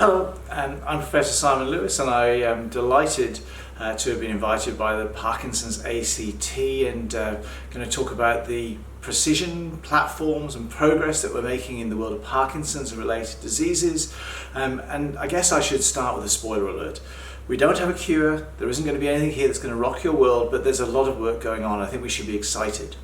Hello, I'm Professor Simon Lewis, and I am delighted to have been invited by the Parkinson's ACT and going to talk about the precision platforms and progress that we're making in the world of Parkinson's and related diseases. And I guess I should start with a spoiler alert. We don't have a cure, there isn't going to be anything here that's going to rock your world, but there's a lot of work going on. I think we should be excited.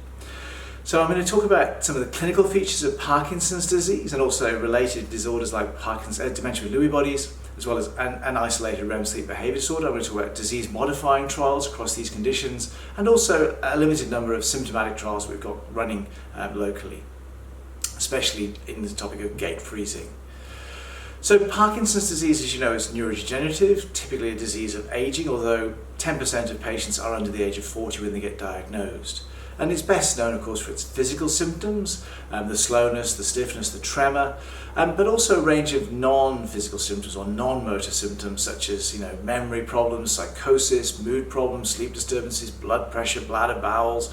So I'm going to talk about some of the clinical features of Parkinson's disease and also related disorders like dementia with Lewy bodies, as well as an isolated REM sleep behavior disorder. I'm going to talk about disease-modifying trials across these conditions and also a limited number of symptomatic trials we've got running locally, especially in the topic of gait freezing. So Parkinson's disease, as you know, is neurodegenerative, typically a disease of aging, although 10% of patients are under the age of 40 when they get diagnosed. And it's best known, of course, for its physical symptoms, the slowness, the stiffness, the tremor, but also a range of non-physical symptoms or non-motor symptoms such as, memory problems, psychosis, mood problems, sleep disturbances, blood pressure, bladder, bowels,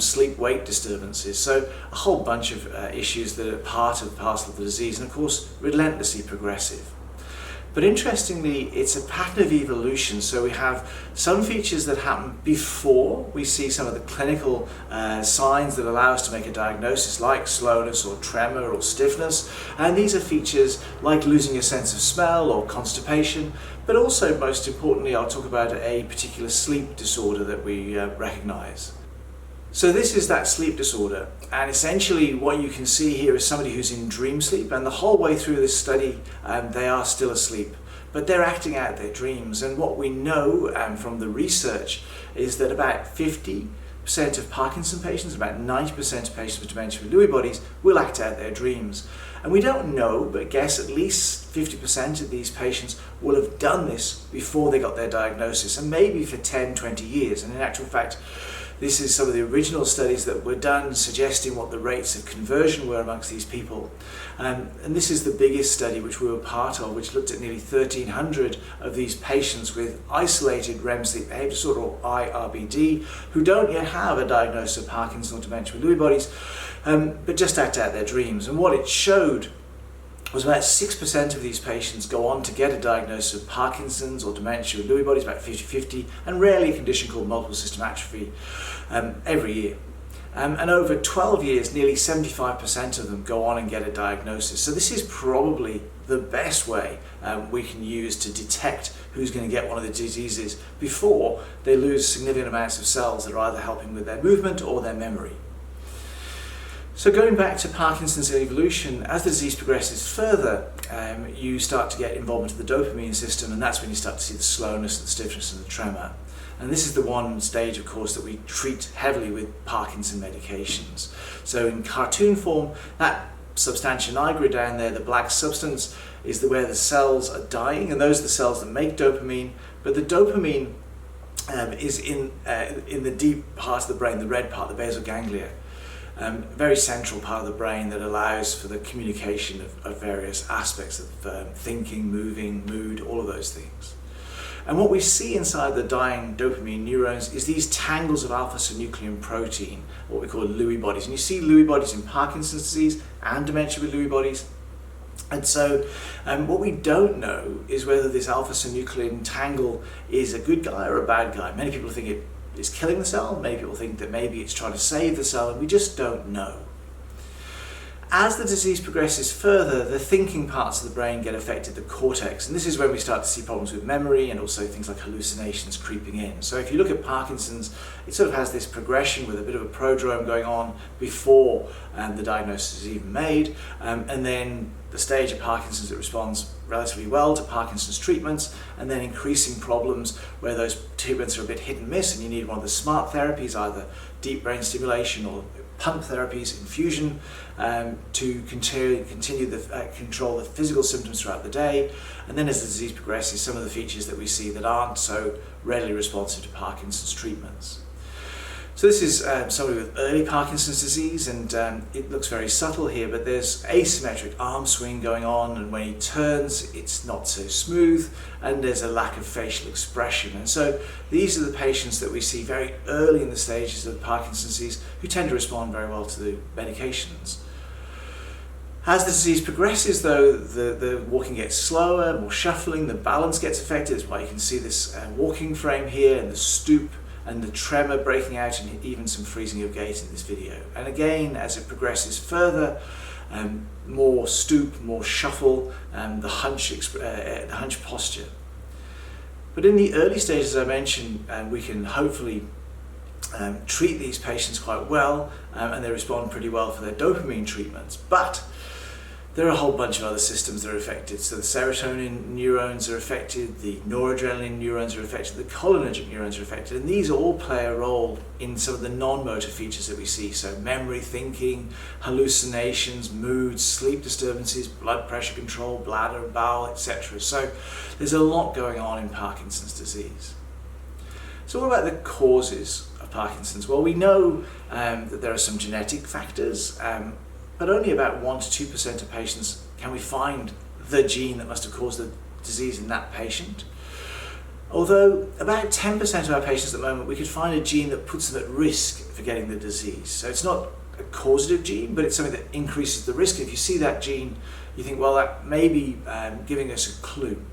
sleep-wake disturbances. So a whole bunch of issues that are part and parcel of the disease and, of course, relentlessly progressive. But interestingly, it's a pattern of evolution, so we have some features that happen before we see some of the clinical signs that allow us to make a diagnosis, like slowness or tremor or stiffness, and these are features like losing your sense of smell or constipation, but also, most importantly, I'll talk about a particular sleep disorder that we recognize. So this is that sleep disorder, and essentially what you can see here is somebody who's in dream sleep, and the whole way through this study they are still asleep, but they're acting out their dreams. And what we know from the research is that about 50% of Parkinson patients, about 90% of patients with dementia with Lewy bodies will act out their dreams. And we don't know, but guess at least 50% of these patients will have done this before they got their diagnosis, and maybe for 10, 20 years. And in actual fact, this is some of the original studies that were done suggesting what the rates of conversion were amongst these people. And this is the biggest study which we were part of, which looked at nearly 1,300 of these patients with isolated REM sleep behavior disorder, or IRBD, who don't yet have a diagnosis of Parkinson or dementia with Lewy bodies, but just act out their dreams. And what it showed was about 6% of these patients go on to get a diagnosis of Parkinson's or dementia with Lewy bodies, about 50-50, and rarely a condition called multiple system atrophy every year. And over 12 years, nearly 75% of them go on and get a diagnosis. So this is probably the best way we can use to detect who's going to get one of the diseases before they lose significant amounts of cells that are either helping with their movement or their memory. So going back to Parkinson's evolution, as the disease progresses further, you start to get involvement of the dopamine system, and that's when you start to see the slowness, the stiffness, and the tremor. And this is the one stage, of course, that we treat heavily with Parkinson medications. So in cartoon form, that substantia nigra down there, the black substance, is where the cells are dying, and those are the cells that make dopamine. But the dopamine is in the deep part of the brain, the red part, the basal ganglia. Very central part of the brain that allows for the communication of various aspects of thinking, moving, mood, all of those things. And what we see inside the dying dopamine neurons is these tangles of alpha-synuclein protein, what we call Lewy bodies. And you see Lewy bodies in Parkinson's disease and dementia with Lewy bodies. And so what we don't know is whether this alpha-synuclein tangle is a good guy or a bad guy. Many people think it is killing the cell, many people think that maybe it's trying to save the cell, and we just don't know. As the disease progresses further, the thinking parts of the brain get affected, the cortex, and this is when we start to see problems with memory and also things like hallucinations creeping in. So if you look at Parkinson's, it sort of has this progression with a bit of a prodrome going on before the diagnosis is even made, and then the stage of Parkinson's that responds relatively well to Parkinson's treatments, and then increasing problems where those treatments are a bit hit and miss, and you need one of the smart therapies, either deep brain stimulation or pump therapies, infusion, to continue the control the physical symptoms throughout the day. And then as the disease progresses, some of the features that we see that aren't so readily responsive to Parkinson's treatments. So this is somebody with early Parkinson's disease, and it looks very subtle here, but there's asymmetric arm swing going on, and when he turns, it's not so smooth, and there's a lack of facial expression. And so these are the patients that we see very early in the stages of Parkinson's disease who tend to respond very well to the medications. As the disease progresses though, the walking gets slower, more shuffling, the balance gets affected. That's why you can see this walking frame here and the stoop and the tremor breaking out and even some freezing of gait in this video. And again, as it progresses further, more stoop, more shuffle, the hunch posture. But in the early stages, as I mentioned, we can hopefully treat these patients quite well, and they respond pretty well for their dopamine treatments. But there are a whole bunch of other systems that are affected. So the serotonin neurons are affected, the noradrenaline neurons are affected, the cholinergic neurons are affected, and these all play a role in some of the non-motor features that we see. So memory, thinking, hallucinations, moods, sleep disturbances, blood pressure control, bladder, bowel, etc. So there's a lot going on in Parkinson's disease. So what about the causes of Parkinson's? Well, we know that there are some genetic factors, but only about 1 to 2% of patients can we find the gene that must have caused the disease in that patient. Although about 10% of our patients at the moment we could find a gene that puts them at risk for getting the disease. So it's not a causative gene, but it's something that increases the risk. If you see that gene, you think, well, that may be giving us a clue.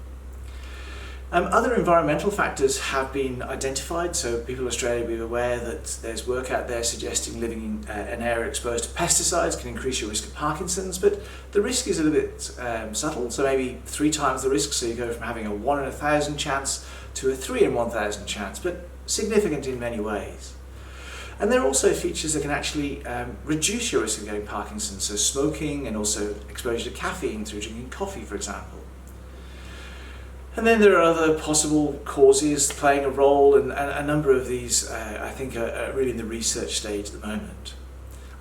Other environmental factors have been identified, so people in Australia will be aware that there's work out there suggesting living in an area exposed to pesticides can increase your risk of Parkinson's, but the risk is a little bit subtle, so maybe 3 times the risk, so you go from having a 1 in 1,000 chance to a 3 in 1,000 chance, but significant in many ways. And there are also features that can actually reduce your risk of getting Parkinson's, so smoking and also exposure to caffeine through drinking coffee, for example. And then there are other possible causes playing a role, and a number of these I think are really in the research stage at the moment.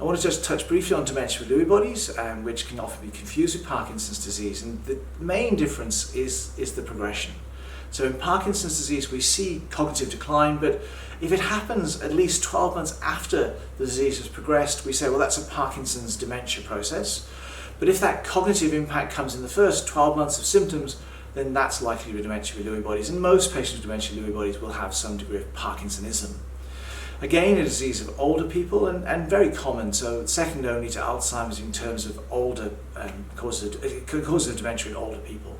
I want to just touch briefly on dementia with Lewy bodies, which can often be confused with Parkinson's disease, and the main difference is the progression. So in Parkinson's disease we see cognitive decline, but if it happens at least 12 months after the disease has progressed, we say, well, that's a Parkinson's dementia process. But if that cognitive impact comes in the first 12 months of symptoms, then that's likely to be dementia with Lewy bodies, and most patients with dementia with Lewy bodies will have some degree of Parkinsonism. Again, a disease of older people and very common, so second only to Alzheimer's in terms of older causes of dementia in older people.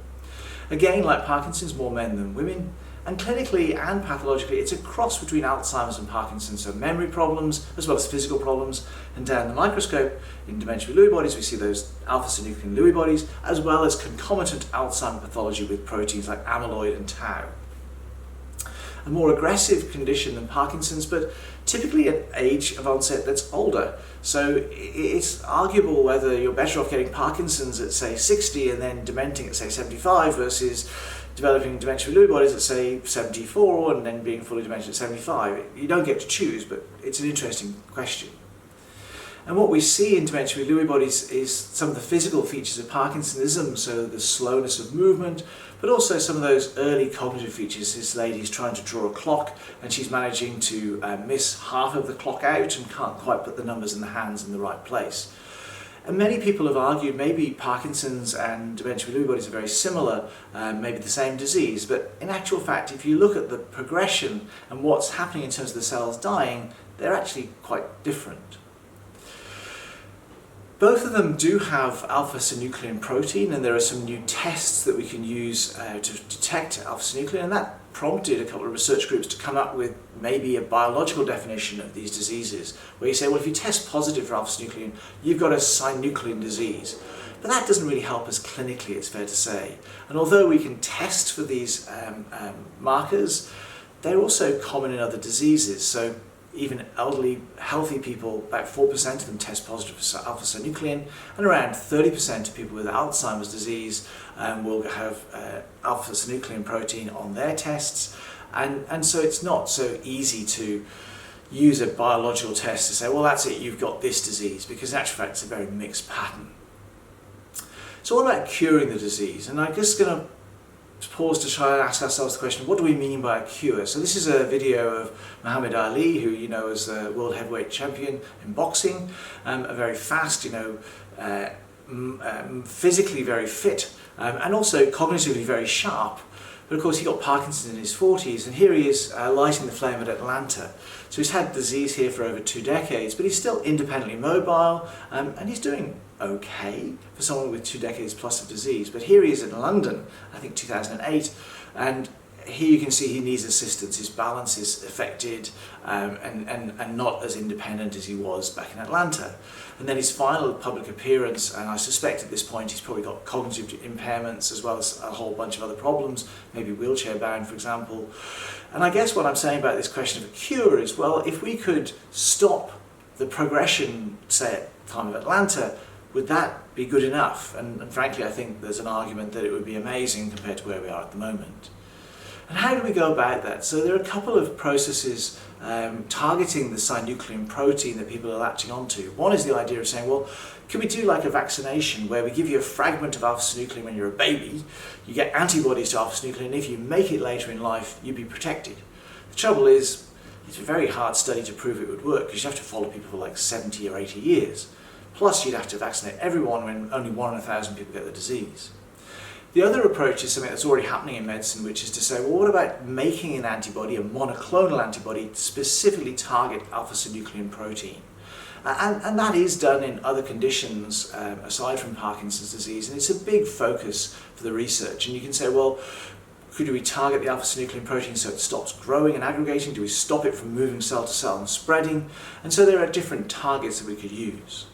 Again, like Parkinson's, more men than women, and clinically and pathologically it's a cross between Alzheimer's and Parkinson's, so memory problems as well as physical problems, and down the microscope in dementia with Lewy bodies we see those alpha-synuclein Lewy bodies as well as concomitant Alzheimer's pathology with proteins like amyloid and tau. A more aggressive condition than Parkinson's, but typically at age of onset that's older. So it's arguable whether you're better off getting Parkinson's at say 60 and then dementing at say 75 versus developing dementia with Lewy bodies at say 74 and then being fully demented at 75. You don't get to choose, but it's an interesting question. And what we see in dementia with Lewy bodies is some of the physical features of Parkinsonism, so the slowness of movement, but also some of those early cognitive features. This lady's trying to draw a clock and she's managing to miss half of the clock out and can't quite put the numbers in the hands in the right place. And many people have argued maybe Parkinson's and dementia with Lewy bodies are very similar, maybe the same disease, but in actual fact if you look at the progression and what's happening in terms of the cells dying, they're actually quite different. Both of them do have alpha-synuclein protein, and there are some new tests that we can use to detect alpha-synuclein, and that prompted a couple of research groups to come up with maybe a biological definition of these diseases, where you say, well, if you test positive for alpha-synuclein, you've got a synuclein disease. But that doesn't really help us clinically, it's fair to say. And although we can test for these markers, they're also common in other diseases. So even elderly, healthy people, about 4% of them test positive for alpha-synuclein, and around 30% of people with Alzheimer's disease will have alpha-synuclein protein on their tests, and so it's not so easy to use a biological test to say, well, that's it, you've got this disease, because in actual fact it's a very mixed pattern. So what about curing the disease? And I'm just going to pause to try and ask ourselves the question, what do we mean by a cure? So this is a video of Muhammad Ali, who you know is a world heavyweight champion in boxing, a very fast, physically very fit, and also cognitively very sharp. But of course he got Parkinson's in his 40s, and here he is lighting the flame at Atlanta. So he's had disease here for over 2 decades, but he's still independently mobile, and he's doing okay for someone with 2 decades plus of disease. But here he is in London, I think 2008, and here you can see he needs assistance. His balance is affected and not as independent as he was back in Atlanta. And then his final public appearance, and I suspect at this point he's probably got cognitive impairments as well as a whole bunch of other problems, maybe wheelchair bound, for example. And I guess what I'm saying about this question of a cure is, well, if we could stop the progression, say at the time of Atlanta, would that be good enough? And frankly, I think there's an argument that it would be amazing compared to where we are at the moment. And how do we go about that? So there are a couple of processes targeting the synuclein protein that people are latching onto. One is the idea of saying, well, can we do like a vaccination where we give you a fragment of alpha-synuclein when you're a baby, you get antibodies to alpha-synuclein, and if you make it later in life, you'd be protected. The trouble is, it's a very hard study to prove it would work because you have to follow people for like 70 or 80 years. Plus you'd have to vaccinate everyone when only 1 in 1,000 people get the disease. The other approach is something that's already happening in medicine, which is to say, well, what about making an antibody, a monoclonal antibody, to specifically target alpha-synuclein protein? And that is done in other conditions aside from Parkinson's disease, and it's a big focus for the research. And you can say, well, could we target the alpha-synuclein protein so it stops growing and aggregating? Do we stop it from moving cell to cell and spreading? And so there are different targets that we could use.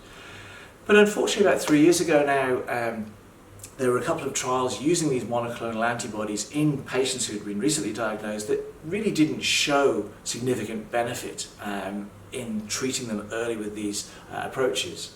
But unfortunately, about 3 years ago now, there were a couple of trials using these monoclonal antibodies in patients who had been recently diagnosed that really didn't show significant benefit in treating them early with these approaches.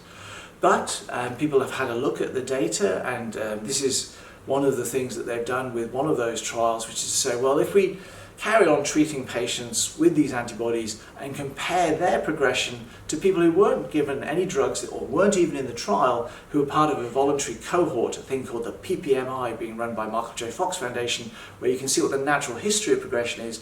But people have had a look at the data, and this is one of the things that they've done with one of those trials, which is to say, well, if we carry on treating patients with these antibodies and compare their progression to people who weren't given any drugs or weren't even in the trial, who were part of a voluntary cohort, a thing called the PPMI being run by Michael J. Fox Foundation, where you can see what the natural history of progression is,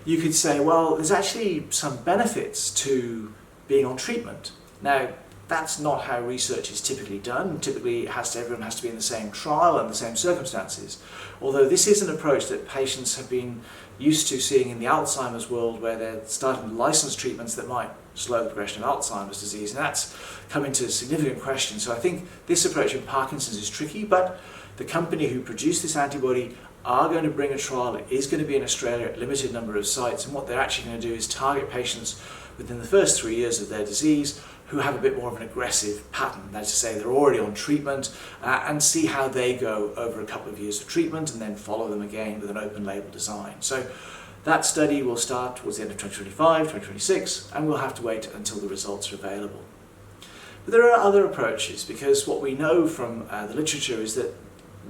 you could say, well, there's actually some benefits to being on treatment. Now, that's not how research is typically done. Typically, everyone has to be in the same trial and the same circumstances. Although this is an approach that patients have been used to seeing in the Alzheimer's world, where they're starting to license treatments that might slow the progression of Alzheimer's disease, and that's come into significant question. So I think this approach in Parkinson's is tricky, but the company who produced this antibody are going to bring a trial. It is going to be in Australia at a limited number of sites, and what they're actually going to do is target patients within the first 3 years of their disease who have a bit more of an aggressive pattern. That is to say, they're already on treatment, and see how they go over a couple of years of treatment, and then follow them again with an open label design. So that study will start towards the end of 2025, 2026, and we'll have to wait until the results are available. But there are other approaches, because what we know from the literature is that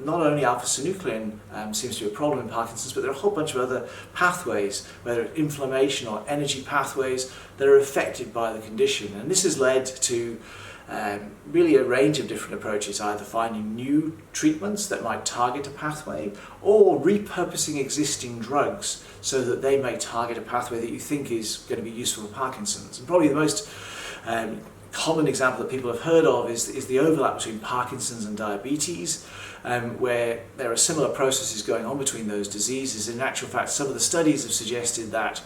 not only alpha-synuclein seems to be a problem in Parkinson's, but there are a whole bunch of other pathways, whether it's inflammation or energy pathways, that are affected by the condition. And this has led to really a range of different approaches, either finding new treatments that might target a pathway, or repurposing existing drugs so that they may target a pathway that you think is going to be useful for Parkinson's. And probably the most common example that people have heard of is the overlap between Parkinson's and diabetes, where there are similar processes going on between those diseases. In actual fact, some of the studies have suggested that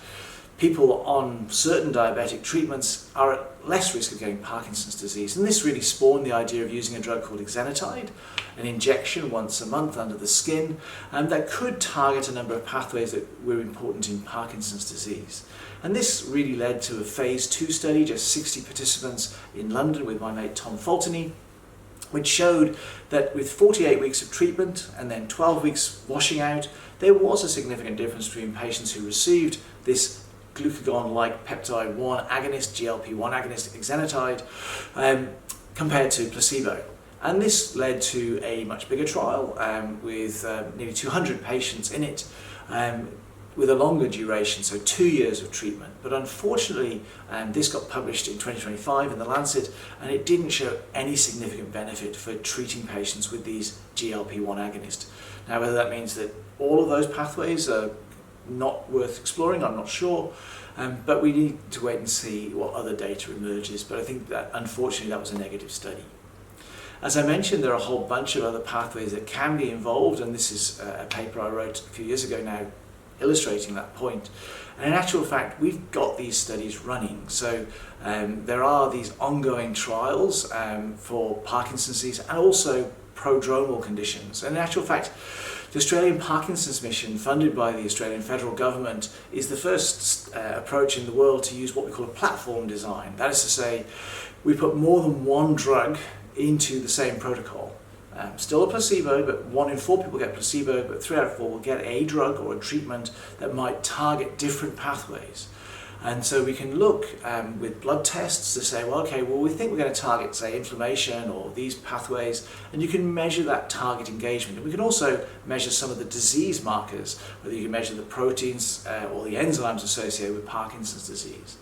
people on certain diabetic treatments are at less risk of getting Parkinson's disease. And this really spawned the idea of using a drug called exenatide, an injection once a month under the skin, that could target a number of pathways that were important in Parkinson's disease. And this really led to a phase 2 study, just 60 participants in London with my mate Tom Fultony, which showed that with 48 weeks of treatment and then 12 weeks washing out, there was a significant difference between patients who received this glucagon-like peptide 1 agonist, GLP-1 agonist, exenatide, compared to placebo. And this led to a much bigger trial with nearly 200 patients in it, with a longer duration, so 2 years of treatment. But unfortunately, this got published in 2025 in The Lancet, and it didn't show any significant benefit for treating patients with these GLP-1 agonists. Now, whether that means that all of those pathways are not worth exploring, I'm not sure, but we need to wait and see what other data emerges. But I think that, unfortunately, that was a negative study. As I mentioned, there are a whole bunch of other pathways that can be involved, and this is a paper I wrote a few years ago now illustrating that point. And in actual fact, we've got these studies running. So there are these ongoing trials for Parkinson's disease and also prodromal conditions. And in actual fact, the Australian Parkinson's Mission, funded by the Australian federal government, is the first approach in the world to use what we call a platform design. That is to say, we put more than one drug into the same protocol. Still a placebo, but 1 in 4 people get placebo, but 3 out of 4 will get a drug or a treatment that might target different pathways. And so we can look with blood tests to say, well, okay, well, we think we're going to target, say, inflammation or these pathways, and you can measure that target engagement. And we can also measure some of the disease markers, whether you can measure the proteins or the enzymes associated with Parkinson's disease.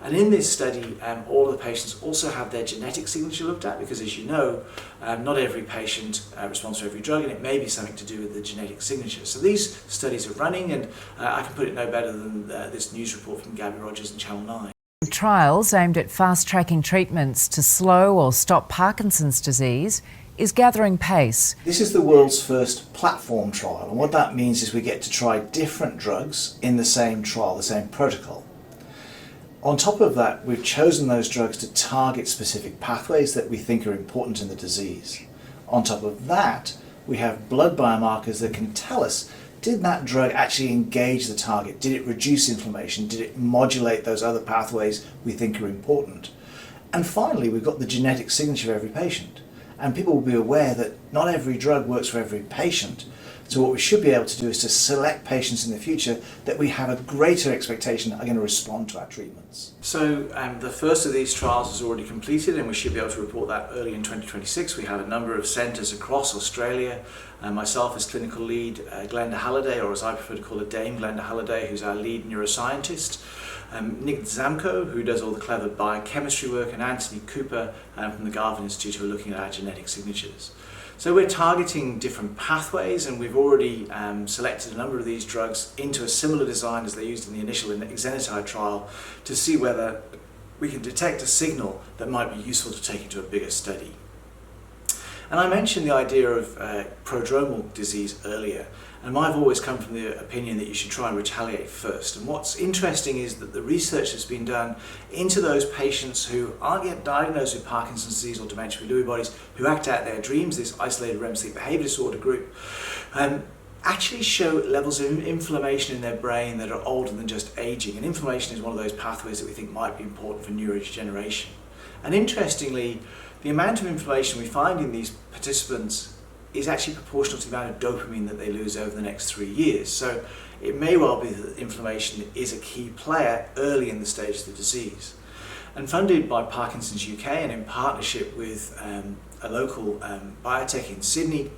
And in this study, all of the patients also have their genetic signature looked at, because as you know, not every patient responds to every drug, and it may be something to do with the genetic signature. So these studies are running, and I can put it no better than this news report from Gabby Rogers in Channel 9. Trials aimed at fast-tracking treatments to slow or stop Parkinson's disease is gathering pace. This is the world's first platform trial, and what that means is we get to try different drugs in the same trial, the same protocol. On top of that, we've chosen those drugs to target specific pathways that we think are important in the disease. On top of that, we have blood biomarkers that can tell us, did that drug actually engage the target? Did it reduce inflammation? Did it modulate those other pathways we think are important? And finally, we've got the genetic signature of every patient. And people will be aware that not every drug works for every patient. So what we should be able to do is to select patients in the future that we have a greater expectation are going to respond to our treatments. So the first of these trials is already completed, and we should be able to report that early in 2026. We have a number of centres across Australia. Myself as clinical lead, Glenda Halliday, or as I prefer to call her, Dame Glenda Halliday, who's our lead neuroscientist. Nick Zamko, who does all the clever biochemistry work, and Anthony Cooper from the Garvan Institute, who are looking at our genetic signatures. So we're targeting different pathways, and we've already selected a number of these drugs into a similar design as they used in the initial exenatide trial to see whether we can detect a signal that might be useful to take into a bigger study. And I mentioned the idea of prodromal disease earlier, and I've always come from the opinion that you should try and retaliate first. And what's interesting is that the research that's been done into those patients who aren't yet diagnosed with Parkinson's disease or dementia with Lewy bodies, who act out their dreams, this isolated REM sleep behavior disorder group, actually show levels of inflammation in their brain that are older than just aging. And inflammation is one of those pathways that we think might be important for neurodegeneration. And interestingly, the amount of inflammation we find in these participants is actually proportional to the amount of dopamine that they lose over the next 3 years. So it may well be that inflammation is a key player early in the stage of the disease. And funded by Parkinson's UK and in partnership with a local biotech in Sydney,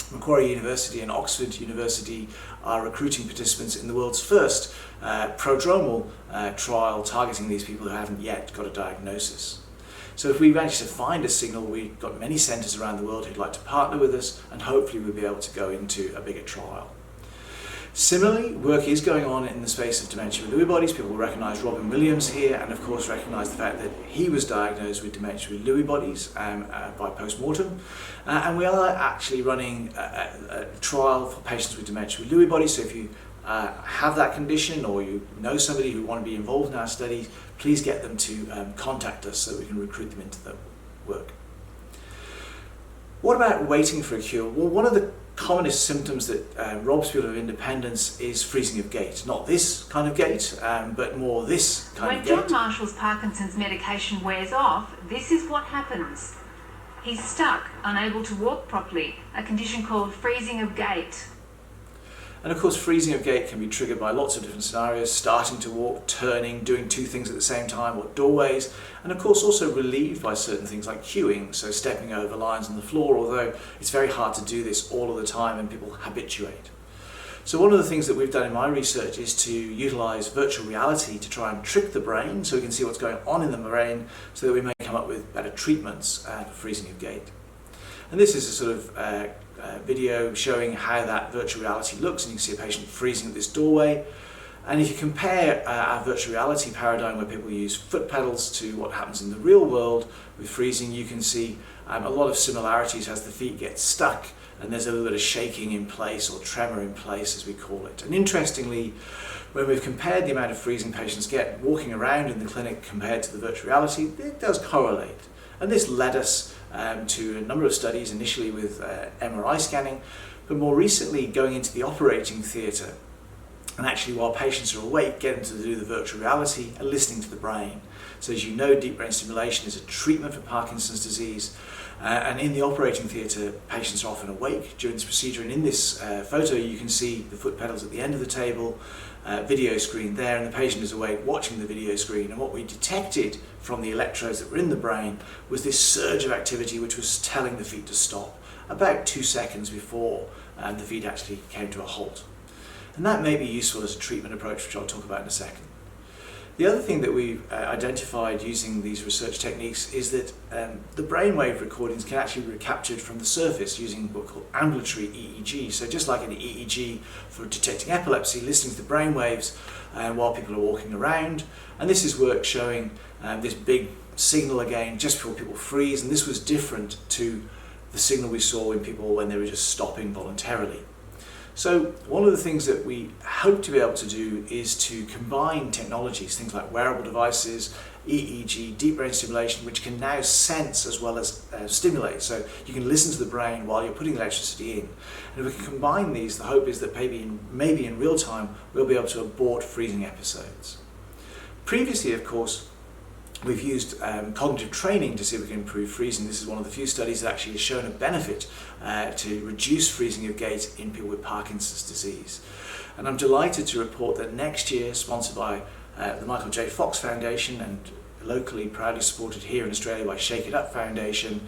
Macquarie University and Oxford University are recruiting participants in the world's first prodromal trial targeting these people who haven't yet got a diagnosis. So if we manage to find a signal, we've got many centres around the world who'd like to partner with us, and hopefully we'll be able to go into a bigger trial. Similarly, work is going on in the space of dementia with Lewy bodies. People will recognise Robin Williams here, and of course recognise the fact that he was diagnosed with dementia with Lewy bodies by post-mortem. And we are actually running a trial for patients with dementia with Lewy bodies. So if you have that condition, or you know somebody who want to be involved in our studies, please get them to contact us so that we can recruit them into the work. What about waiting for a cure? Well, one of the commonest symptoms that robs people of independence is freezing of gait. Not this kind of gait, but more this kind of gait. When John Marshall's Parkinson's medication wears off, this is what happens. He's stuck, unable to walk properly, a condition called freezing of gait. And of course, freezing of gait can be triggered by lots of different scenarios: starting to walk, turning, doing two things at the same time, or doorways, and of course also relieved by certain things like queuing, so stepping over lines on the floor, although it's very hard to do this all of the time and people habituate. So one of the things that we've done in my research is to utilise virtual reality to try and trick the brain so we can see what's going on in the brain, so that we may come up with better treatments for freezing of gait. And this is a sort of video showing how that virtual reality looks, and you can see a patient freezing at this doorway. And if you compare our virtual reality paradigm, where people use foot pedals, to what happens in the real world with freezing, you can see a lot of similarities as the feet get stuck and there's a little bit of shaking in place, or tremor in place as we call it. And interestingly, when we've compared the amount of freezing patients get walking around in the clinic compared to the virtual reality, it does correlate. And this led us to a number of studies, initially with MRI scanning, but more recently going into the operating theatre, and actually while patients are awake, getting to do the virtual reality and listening to the brain. So as you know, deep brain stimulation is a treatment for Parkinson's disease, and in the operating theatre, patients are often awake during this procedure, and in this photo you can see the foot pedals at the end of the table, video screen there, and the patient is awake watching the video screen. And what we detected from the electrodes that were in the brain was this surge of activity which was telling the feet to stop about 2 seconds before the feet actually came to a halt. And that may be useful as a treatment approach, which I'll talk about in a second. The other thing that we've identified using these research techniques is that the brainwave recordings can actually be captured from the surface using what we call ambulatory EEG. So just like an EEG for detecting epilepsy, listening to the brainwaves while people are walking around. And this is work showing this big signal again just before people freeze, and this was different to the signal we saw when they were just stopping voluntarily. So one of the things that we hope to be able to do is to combine technologies, things like wearable devices, EEG, deep brain stimulation, which can now sense as well as stimulate. So you can listen to the brain while you're putting electricity in. And if we can combine these, the hope is that maybe in real time we'll be able to abort freezing episodes. Previously, of course, we've used cognitive training to see if we can improve freezing. This is one of the few studies that actually has shown a benefit to reduce freezing of gait in people with Parkinson's disease. And I'm delighted to report that next year, sponsored by the Michael J. Fox Foundation and locally proudly supported here in Australia by Shake It Up Foundation,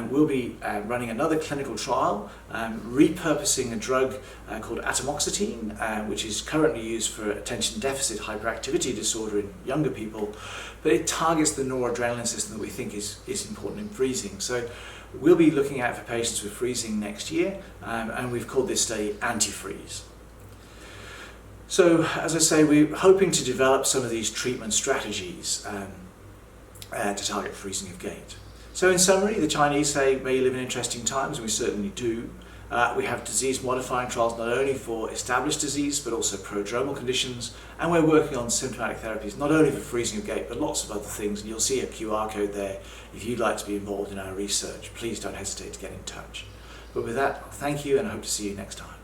we'll be running another clinical trial repurposing a drug called atomoxetine, which is currently used for attention deficit hyperactivity disorder in younger people, but it targets the noradrenaline system that we think is important in freezing. So we'll be looking out for patients with freezing next year, and we've called this study Anti-Freeze. So, as I say, we're hoping to develop some of these treatment strategies to target freezing of gait. So in summary, the Chinese say, may you live in interesting times, and we certainly do. We have disease-modifying trials not only for established disease, but also prodromal conditions, and we're working on symptomatic therapies, not only for freezing of gait, but lots of other things, and you'll see a QR code there. If you'd like to be involved in our research, please don't hesitate to get in touch. But with that, thank you, and I hope to see you next time.